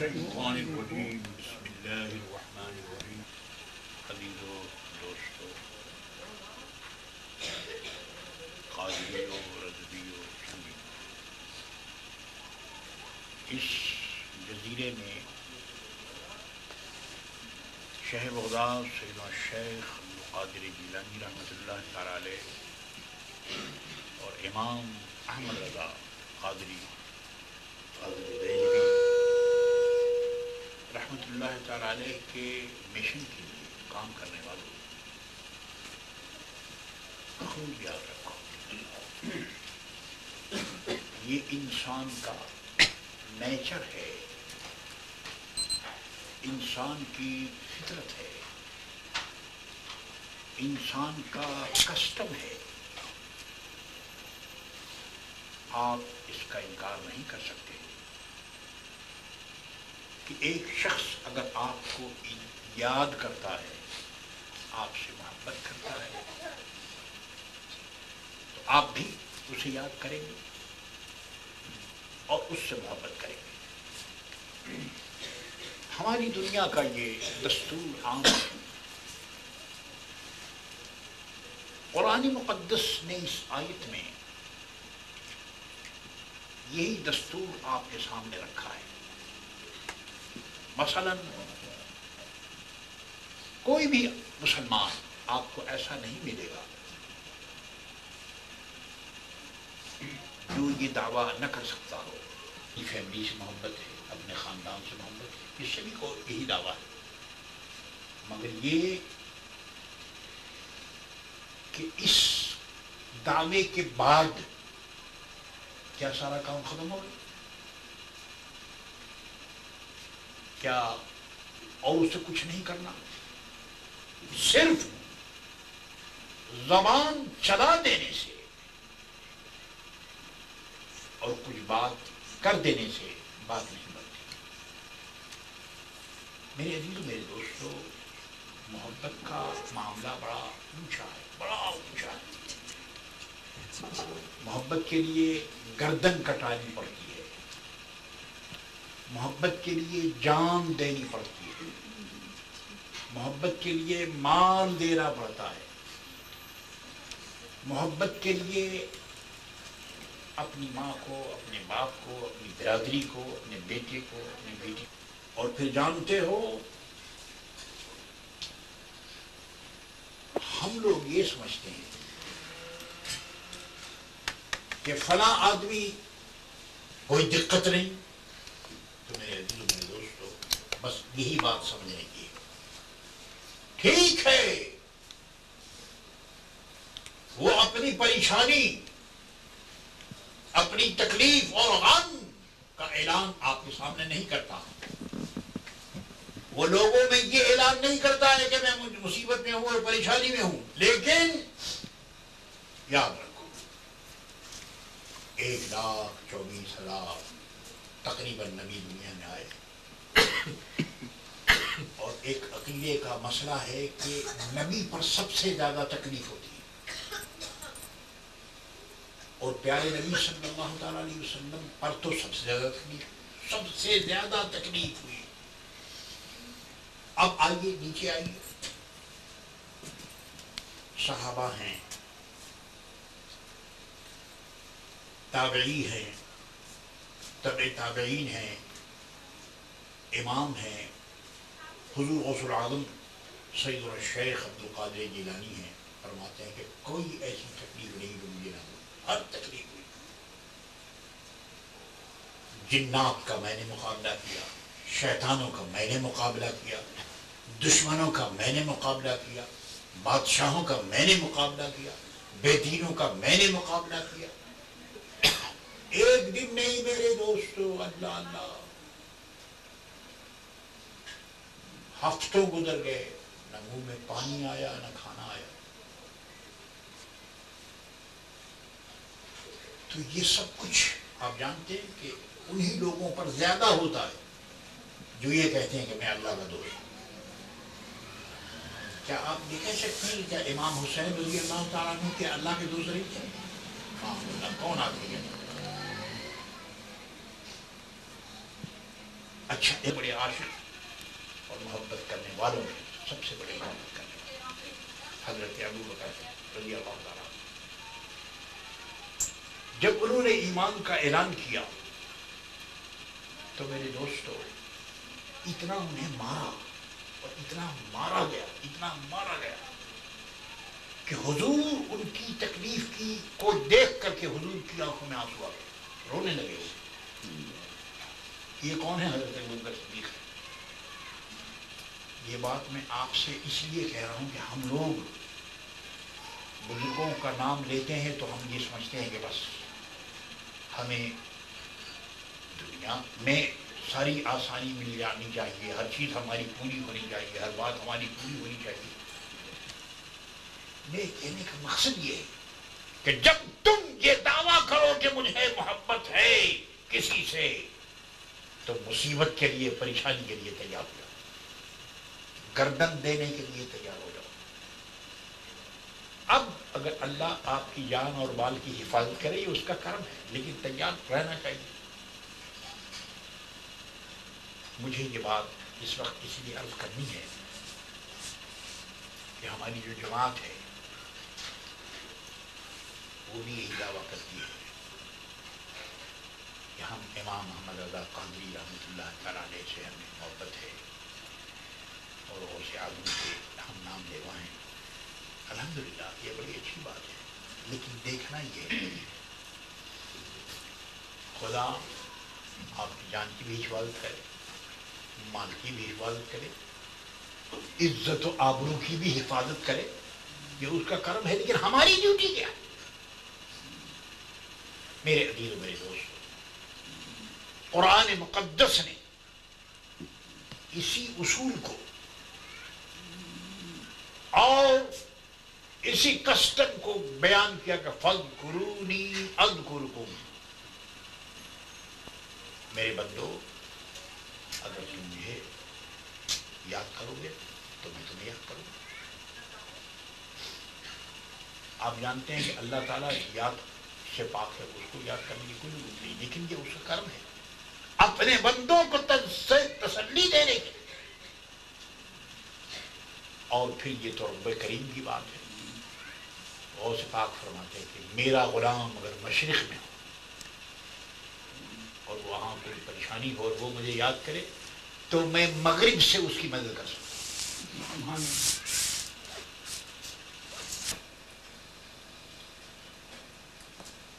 الشیطان الرجیم بسم اللہ الرحمن الرحیم عزیزو دوستو قادریو رضویو سنی اس جزیرے میں شہ بغداد سیدنا شیخ عبدالقادر جیلانی رحمۃ اللہ تعالی علیہ اور امام احمد رضا قادری دہلوی رحمۃ اللہ تعالی علیہ کے مشن کے لیے کام کرنے والوں خوب یاد رکھو، یہ انسان کا نیچر ہے، انسان کی فطرت ہے، انسان کا کسٹم ہے. آپ اس کا انکار نہیں کر سکتے کہ ایک شخص اگر آپ کو یاد کرتا ہے، آپ سے محبت کرتا ہے، تو آپ بھی اسے یاد کریں گے اور اس سے محبت کریں گے. ہماری دنیا کا یہ دستور عام ہے. قرآن مقدس نے اس آیت میں یہی دستور آپ کے سامنے رکھا ہے. مثلا کوئی بھی مسلمان آپ کو ایسا نہیں ملے گا جو یہ دعویٰ نہ کر سکتا ہو کہ فیملی سے محبت ہے، اپنے خاندان سے محبت ہے، اس سے بھی کو یہی دعویٰ ہے. مگر یہ کہ اس دعوے کے بعد کیا سارا کام ختم ہو گیا؟ کیا اور اسے کچھ نہیں کرنا؟ صرف زبان چلا دینے سے اور کچھ بات کر دینے سے بات نہیں بنتی. میرے عزیزو، میرے دوستو، محبت کا معاملہ بڑا اونچا ہے، بڑا اونچا ہے. محبت کے لیے گردن کٹانی پڑتی ہے، محبت کے لیے جان دینی پڑتی ہے، محبت کے لیے مال دینا پڑتا ہے، محبت کے لیے اپنی ماں کو، اپنے باپ کو، اپنی برادری کو، اپنے بیٹے کو، اپنی بیٹی کو. اور پھر جانتے ہو ہم لوگ یہ سمجھتے ہیں کہ فلاں آدمی کوئی دقت نہیں. تو میرے عزیزو، میرے دوستو، بس یہی بات سمجھنے کی. ٹھیک ہے، وہ اپنی پریشانی، اپنی تکلیف اور غم کا اعلان آپ کے سامنے نہیں کرتا. وہ لوگوں میں یہ اعلان نہیں کرتا ہے کہ میں مصیبت میں ہوں اور پریشانی میں ہوں. لیکن یاد رکھو، 1,24,000 تقریباً نبی دنیا میں آئے، اور ایک عقیدے کا مسئلہ ہے کہ نبی پر سب سے زیادہ تکلیف ہوتی ہے. اور پیارے نبی صلی اللہ تعالیٰ علیہ وسلم پر تو سب سے زیادہ تکلیف ہوئی. اب آئیے، نیچے آئیے. صحابہ ہیں، تابعی ہیں، تبع تابعین ہیں، امام ہیں. حضور غوث العظم سید الشیخ عبدالقادر جیلانی ہیں، فرماتے ہیں کہ کوئی ایسی تکلیف نہیں جو مجھے نہ ہو، ہر تکلیف ہوئی. جنات کا میں نے مقابلہ کیا، شیطانوں کا میں نے مقابلہ کیا، دشمنوں کا میں نے مقابلہ کیا، بادشاہوں کا میں نے مقابلہ کیا، بے دینوں کا میں نے مقابلہ کیا. ایک دن نہیں میرے دوستو، اللہ اللہ، ہفتوں گزر گئے، نہ منہ میں پانی آیا نہ کھانا آیا. تو یہ سب کچھ آپ جانتے ہیں کہ انہی لوگوں پر زیادہ ہوتا ہے جو یہ کہتے ہیں کہ میں اللہ کا دوست ہوں. کیا آپ یہ کہہ سکتے ہیں کیا امام حسین رضی اللہ تعالیٰ عنہ کہ اللہ کے دوست نہیں تھے؟ کون آدمی ہے؟ اچھا ایک بڑے عاشق اور محبت کرنے والوں میں سب سے بڑے محبت کرنے والے حضرت ابو بکر رضی اللہ تعالیٰ، جب انہوں نے ایمان کا اعلان کیا تو میرے دوستو اتنا انہیں مارا اور اتنا مارا گیا کہ حضور ان کی تکلیف کی کو دیکھ کر کے حضور کی آنکھوں میں آنسو آ گئے، رونے لگے وہ۔ یہ کون ہے؟ حضرت ابوبکر صدیق ہے۔ یہ بات میں آپ سے اس لیے کہہ رہا ہوں کہ ہم لوگ بزرگوں کا نام لیتے ہیں تو ہم یہ سمجھتے ہیں کہ بس ہمیں دنیا میں ساری آسانی مل جانی چاہیے، ہر چیز ہماری پوری ہونی چاہیے، ہر بات ہماری پوری ہونی چاہیے۔ میرے کہنے کا مقصد یہ ہے کہ جب تم یہ دعویٰ کرو کہ مجھے محبت ہے کسی سے تو مصیبت کے لیے، پریشانی کے لیے تیار ہو جاؤ، گردن دینے کے لیے تیار ہو جاؤ۔ اب اگر اللہ آپ کی جان اور مال کی حفاظت کرے یہ اس کا کرم ہے، لیکن تیار رہنا چاہیے۔ مجھے یہ بات اس وقت اس لیے عرض کرنی ہے کہ ہماری جو جماعت ہے وہ بھی یہی دعویٰ کرتی ہے کہ ہم امام محمد رضا قادری رحمۃ اللہ تعالیٰ علیہ سے ہمیں محبت ہے اور غوث اعظم کے ہم نام لیوا ہیں۔ الحمدللہ یہ بڑی اچھی بات ہے، لیکن دیکھنا یہ ہے خدا آپ کی جان کی بھی حفاظت کرے، مال کی بھی حفاظت کرے، عزت و آبرو کی بھی حفاظت کرے، یہ اس کا کرم ہے، لیکن ہماری ڈیوٹی کیا ہے؟ میرے عزیز و میرے دوست، قرآن مقدس نے اسی اصول کو اور اسی کسٹم کو بیان کیا کہ فاذکرونی اذکرکم، میرے بندو اگر تم مجھے یاد کرو گے تو میں تمہیں یاد کروں گا۔ آپ جانتے ہیں کہ اللہ تعالیٰ یاد سے پاک ہے، اس کو یاد کرنے کی کوئی ضرورت نہیں، لیکن یہ اس کا کرم ہے اپنے بندوں کو تسلی دینے کی۔ اور پھر یہ تو رب کریم کی بات ہے، غوث پاک فرماتے ہیں کہ میرا غلام اگر مشرق میں ہو اور وہاں کوئی پریشانی ہو اور وہ مجھے یاد کرے تو میں مغرب سے اس کی مدد کر سکتا ہوں۔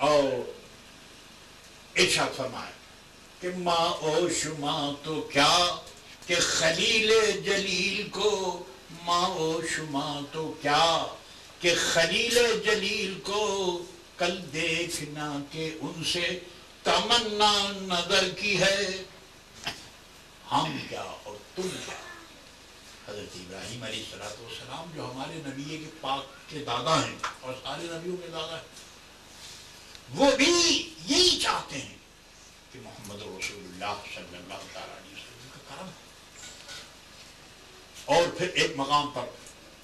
اور ارشاد فرمایا کہ ماں او شما تو کیا کہ خلیل جلیل کو، ماں او شما تو کیا کہ خلیل جلیل کو کل دیکھنا کہ ان سے تمنا نظر کی ہے۔ ہم کیا اور تم کیا؟ حضرت ابراہیم علیہ السلام جو ہمارے نبی کے پاک کے دادا ہیں اور سارے نبیوں کے دادا ہیں، وہ بھی یہی چاہتے ہیں کہ محمد رسول اللہ صلی اللہ تعالیٰ علیہ وسلم کا کرم ہے۔ اور پھر ایک مقام پر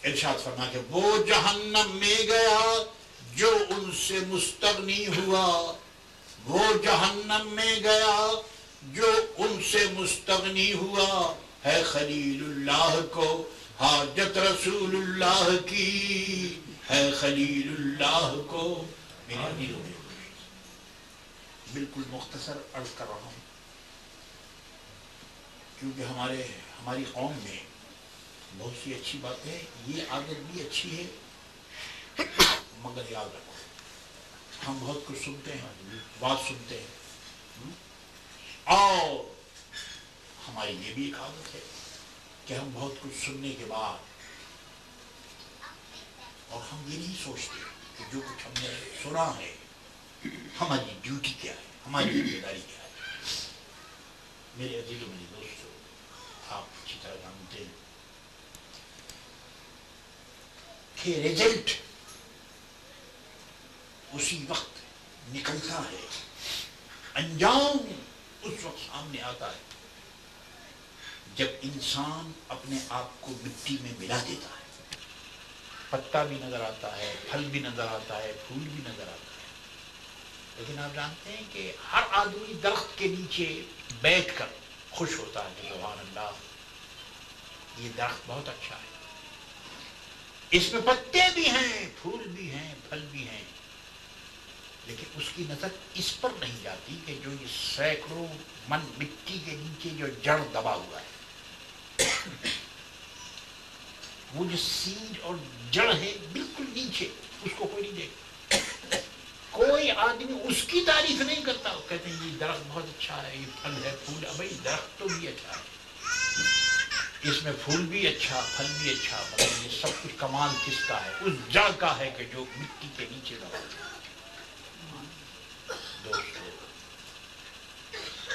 ارشاد فرما کہ وہ جہنم میں گیا جو ان سے مستغنی ہوا، وہ جہنم میں گیا جو ان سے مستغنی ہوا، ہے خلیل اللہ کو حاجت رسول اللہ کی، ہے خلیل اللہ کو۔ میرے دلوں میں بالکل مختصر عرض کر رہا ہوں کیونکہ ہماری قوم میں بہت سی اچھی باتیں، یہ عادت بھی اچھی ہے، مگر یاد رکھو ہم بہت کچھ سنتے ہیں، بات سنتے ہیں، اور ہماری یہ بھی ایک عادت ہے کہ ہم بہت کچھ سننے کے بعد اور ہم یہ نہیں سوچتے کہ جو کچھ ہم نے سنا ہے ہماری ڈیوٹی کیا ہے، ہماری ذمہ داری کیا ہے۔ میرے عزیز و میرے دوستو، آپ اچھی طرح جانتے ہیں کہ رزلٹ اسی وقت نکلتا ہے، انجام اس وقت سامنے آتا ہے جب انسان اپنے آپ کو مٹی میں ملا دیتا ہے۔ پتا بھی نظر آتا ہے، پھل بھی نظر آتا ہے، پھول بھی نظر آتا ہے، لیکن آپ جانتے ہیں کہ ہر آدمی درخت کے نیچے بیٹھ کر خوش ہوتا ہے کہ سبحان اللہ یہ درخت بہت اچھا ہے، اس میں پتے بھی ہیں، پھول بھی ہیں، پھل بھی ہیں، لیکن اس کی نظر اس پر نہیں جاتی کہ جو یہ سینکڑوں من مٹی کے نیچے جو جڑ دبا ہوا ہے، وہ جو سیڈ اور جڑ ہے بالکل نیچے، اس کو کوئی نہیں دیکھتا، کوئی آدمی اس کی تعریف نہیں کرتا، وہ کہتے ہیں یہ درخت بہت اچھا ہے، یہ پھل ہے، پھول ہے، بھائی درخت تو بھی اچھا ہے، اس میں پھول بھی اچھا، پھل بھی اچھا، مگر یہ سب کچھ کمال کس کا ہے؟ اس جڑ کا ہے کہ جو مٹی کے نیچے دبا ہے۔ دوستو،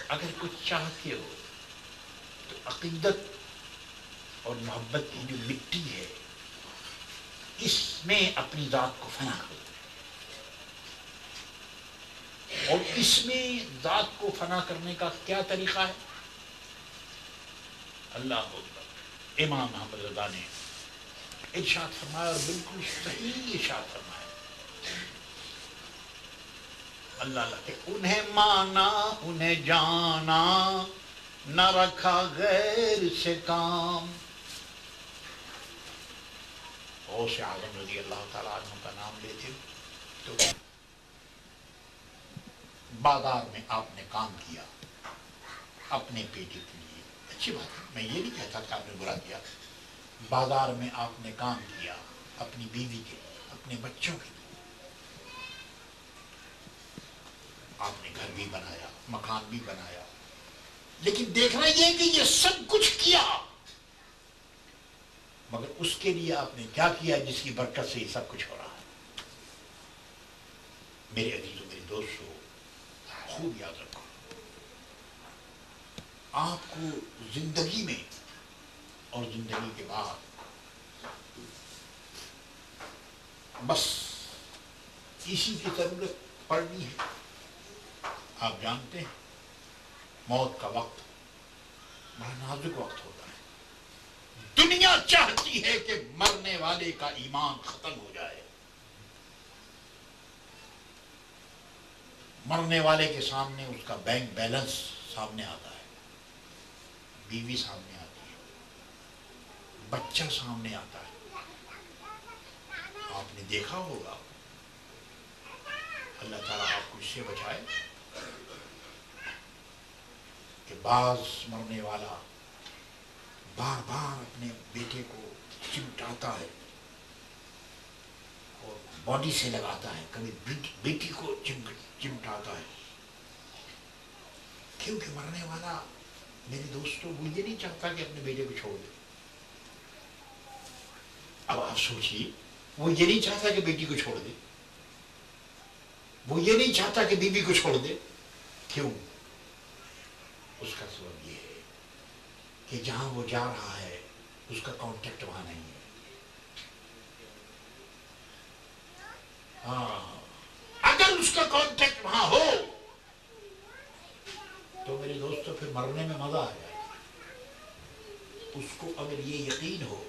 اگر کچھ چاہتے ہو تو عقیدت اور محبت کی جو مٹی ہے اس میں اپنی ذات کو فنا کرو، اور اس میں ذات کو فنا کرنے کا کیا طریقہ ہے؟ اللہ اکبر، امام محمد رضا نے ارشاد فرمایا، اور بالکل صحیح ارشاد فرمایا، اللہ کہ انہیں مانا انہیں جانا نہ رکھا غیر سے کام۔ غوث اعظم رضی اللہ تعالیٰ عنہ کا نام لیتے تو بازار میں آپ نے کام کیا اپنے بیٹے کے لیے، اچھی بات ہے، میں یہ نہیں کہتا کہ آپ نے برا کیا، بازار میں آپ نے کام کیا اپنی بیوی کے لیے، اپنے بچوں کے لیے، آپ نے گھر بھی بنایا، مکان بھی بنایا، لیکن دیکھنا یہ کہ یہ سب کچھ کیا، مگر اس کے لیے آپ نے کیا کیا جس کی برکت سے یہ سب کچھ ہو رہا ہے؟ میرے عزیزوں، میرے دوستوں، خوب یاد رکھو، آپ کو زندگی میں اور زندگی کے بعد بس اسی کی ضرورت پڑنی ہے۔ آپ جانتے ہیں موت کا وقت بڑا نازک وقت ہوتا ہے، دنیا چاہتی ہے کہ مرنے والے کا ایمان ختم ہو جائے، مرنے والے کے سامنے اس کا بینک بیلنس سامنے آتا ہے، بیوی سامنے آتی ہے، بچہ سامنے آتا ہے۔ آپ نے دیکھا ہوگا، اللہ تعالیٰ آپ کو اس سے بچائے کہ بعض مرنے والا بار بار اپنے بیٹے کو چمٹاتا ہے اور باڈی سے لگاتا ہے، کبھی بیٹی کو چمٹاتا ہے، کیونکہ مرنے والا میرے دوستوں وہ یہ نہیں چاہتا کہ اپنے بیٹے کو چھوڑ دے۔ اب آپ سوچیے، وہ یہ نہیں چاہتا کہ بیٹی کو چھوڑ دے، وہ یہ نہیں چاہتا کہ بیوی کو چھوڑ دے، کیوں؟ اس کا سبب یہ ہے کہ جہاں وہ جا رہا ہے اس کا کانٹیکٹ وہاں نہیں ہے۔ ہاں، اگر اس کا کانٹیکٹ وہاں ہو تو میرے دوستوں پھر مرنے میں مزہ آ جائے۔ اس کو اگر یہ یقین ہو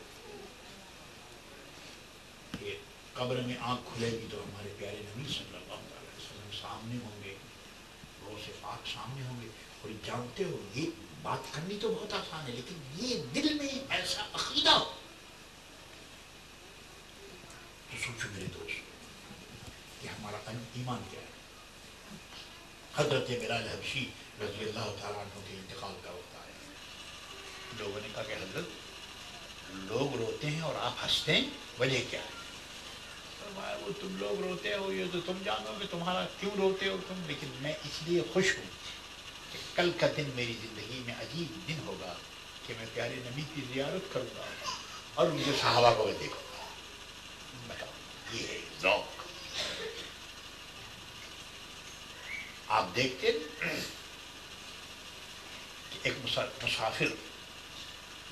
کہ قبر میں آنکھ کھلے گی تو ہمارے پیارے نبی صلی اللہ علیہ وسلم سامنے ہوں گے، روز پاک سامنے ہوں گے، اور جانتے ہو یہ بات کرنی تو بہت آسان ہے، لیکن یہ دل میں ایسا عقیدہ ہو تو سوچو میرے دوست کہ ہمارا ایمان کیا ہے۔ حضرت بلال حبشی رضی اللہ تعالیٰ عنہ کے انتقال کا وقت آیا، لوگوں نے کہا کہ حضرت لوگ روتے ہیں اور آپ ہنستے ہیں، وجہ کیا ہے؟ فرمایا وہ تم لوگ روتے ہو یہ تو تم جانو کہ تمہارا کیوں روتے ہو تم، لیکن میں اس لیے خوش ہوں کہ کل کا دن میری زندگی میں عجیب دن ہوگا کہ میں پیارے نبی کی زیارت کروں گا اور ان کے صحابہ کو دیکھوں گا۔ بتاؤ، یہ ہے ذوق۔ آپ دیکھتے کہ ایک مسافر،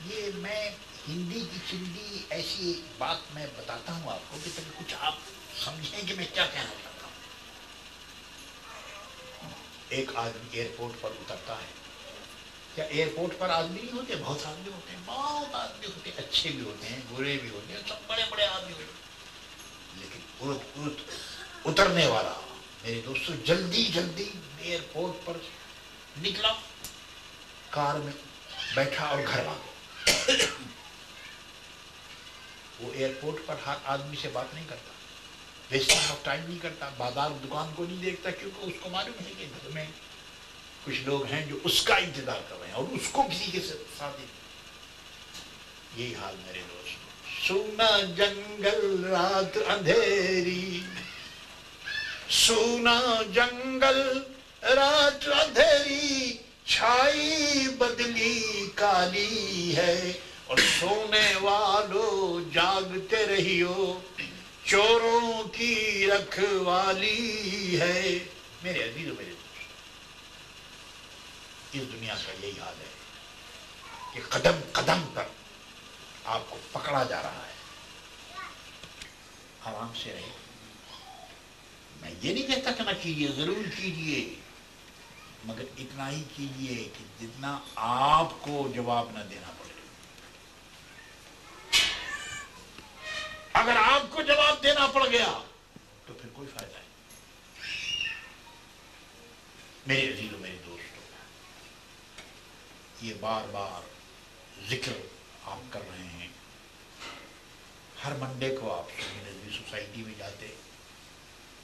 یہ میں ہندی کی چندی ایسی بات میں بتاتا ہوں آپ کو کہ تاکہ کچھ آپ سمجھیں کہ میں کیا کہنا چاہتا ہوں۔ ایک آدمی ایئرپورٹ پر اترتا ہے، کیا ایئرپورٹ پر آدمی نہیں ہوتے؟ بہت آدمی ہوتے ہیں، بہت آدمی ہوتے ہیں، اچھے بھی ہوتے ہیں، برے بھی ہوتے ہیں، سب بڑے بڑے آدمی ہوتے ہیں، لیکن اترنے والا میرے دوستو جلدی جلدی ایئرپورٹ پر نکلا کار میں بیٹھا اور گھر آ گیا. وہ ایئرپورٹ پر ہر آدمی سے بات نہیں کرتا, ویسٹنگ آف ٹائم نہیں کرتا, بازار دکان کو نہیں دیکھتا, کیونکہ اس کو معلوم ہے کہ گھر میں کچھ لوگ ہیں جو اس کا انتظار کر رہے ہیں اور اس کو کسی کے ساتھ. یہی حال میرے دوست. سونا جنگل رات اندھیری, سونا جنگل رات اندھیری, چھائی بدلی کالی ہے, اور سونے والو جاگتے رہیو, چوروں کی رکھوالی ہے. میرے عزیز و میرے دوست, اس دنیا کا یہی حال ہے کہ قدم قدم پر آپ کو پکڑا جا رہا ہے. آرام سے رہے. میں یہ نہیں کہتا کہ نہ کیجیے, ضرور کیجیے, مگر اتنا ہی کیجیے کہ جتنا آپ کو جواب نہ دینا پڑے. اگر آپ کو جواب دینا پڑ گیا تو پھر کوئی فائدہ نہیں. میرے عزیزوں میرے دوستوں, یہ بار بار ذکر آپ کر رہے ہیں. ہر منڈے کو آپ سنی نظمی سوسائٹی میں جاتے,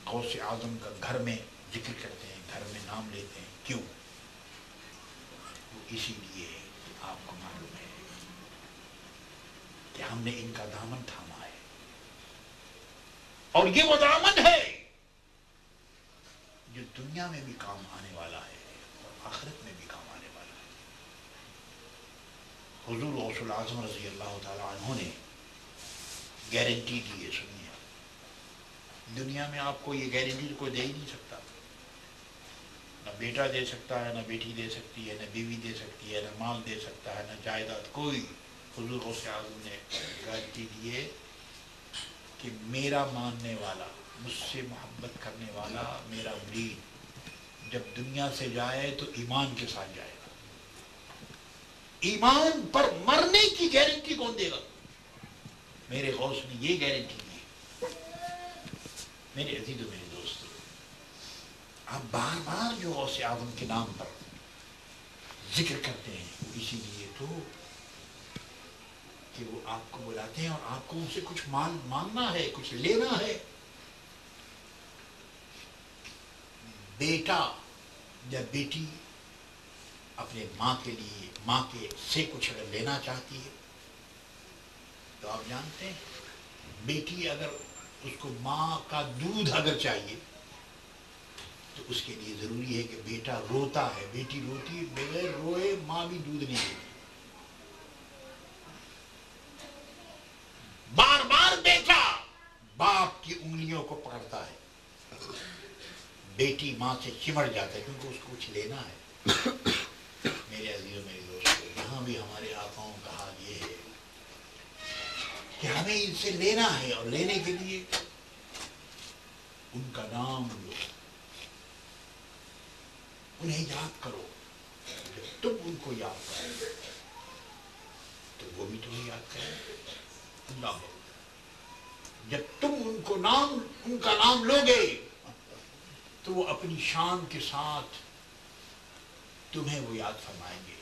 غوث اعظم کا گھر میں ذکر کرتے ہیں, گھر میں نام لیتے ہیں. کیوں؟ وہ اسی لیے آپ کو معلوم ہے کہ ہم نے ان کا دامن تھاما ہے, اور یہ وہ دامن ہے جو دنیا میں بھی کام آنے والا ہے اور آخرت میں بھی کام آنے والا ہے. حضور غوث الاعظم رضی اللہ تعالی عنہ نے گارنٹی دی ہے. سنیے, دنیا میں آپ کو یہ گارنٹی کوئی دے ہی نہیں سکتا. نہ بیٹا دے سکتا ہے, نہ بیٹی دے سکتی ہے, نہ بیوی دے سکتی ہے, نہ مال دے سکتا ہے, نہ جائیداد, کوئی. حضور غوث اعظم نے گارنٹی دی ہے کہ میرا ماننے والا, مجھ سے محبت کرنے والا, میرا مرید جب دنیا سے جائے تو ایمان کے ساتھ جائے گا. ایمان پر مرنے کی گارنٹی کون دے گا؟ میرے غوث نے یہ گارنٹی دی. میرے عزیز و میرے دوستو, آپ بار بار جو غوث اعظم کے نام پر ذکر کرتے ہیں, وہ اسی لیے تو کہ وہ آپ کو بلاتے ہیں اور آپ کو ان سے کچھ مانگنا ہے, کچھ لینا ہے. بیٹا یا بیٹی اپنے ماں کے لیے, ماں کے سے کچھ اگر لینا چاہتی ہے تو آپ جانتے ہیں, بیٹی اگر اس کو ماں کا دودھ اگر چاہیے تو اس کے لیے ضروری ہے کہ بیٹا روتا ہے, بیٹی روتی ہے, بغیر روئے ماں بھی دودھ نہیں دیتی. بار بار بیٹا باپ کی انگلیوں کو پکڑتا ہے, بیٹی ماں سے چمڑ جاتا ہے کیونکہ اس کو کچھ لینا ہے. میرے عزیزوں میرے دوستوں, یہاں بھی ہمارے آقاؤں کا حال یہ ہے کہ ہمیں ان سے لینا ہے, اور لینے کے لیے ان کا نام لو, انہیں یاد کرو. جب تم ان کو یاد کرو تو وہ بھی تمہیں یاد کریں. اللہ, جب تم ان کا نام لو گے تو وہ اپنی شان کے ساتھ تمہیں وہ یاد فرمائیں گے.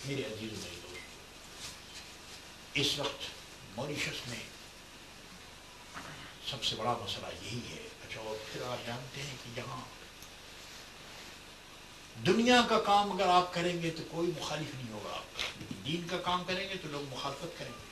میرے عزیز و میرے دوست, اس وقت موریشس میں سب سے بڑا مسئلہ یہی ہے. اچھا, اور پھر آپ جانتے ہیں کہ یہاں دنیا کا کام اگر آپ کریں گے تو کوئی مخالف نہیں ہوگا, لیکن دین کا کام کریں گے تو لوگ مخالفت کریں گے.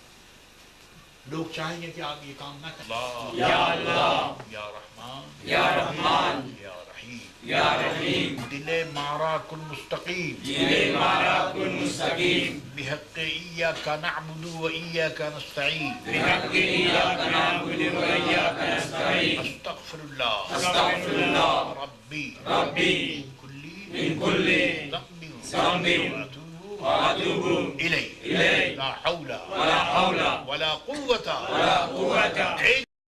لوگ چاہیں گے کہ آپ یہ کام نہ کریں. یا اللہ, یا رحمان, یا رحمان, یا رحیم, یا رحیم, دل مارا کن مستقیم, دل مارا کن مستقیم, بحق ایاک نعبد و ایاک نستعین, بحق ایاک نعبد و ایاک نستعین, استغفر اللہ, استغفر اللہ, ربی, ربی, من كل ذنب وأتوب إليه. لا حول ولا قوة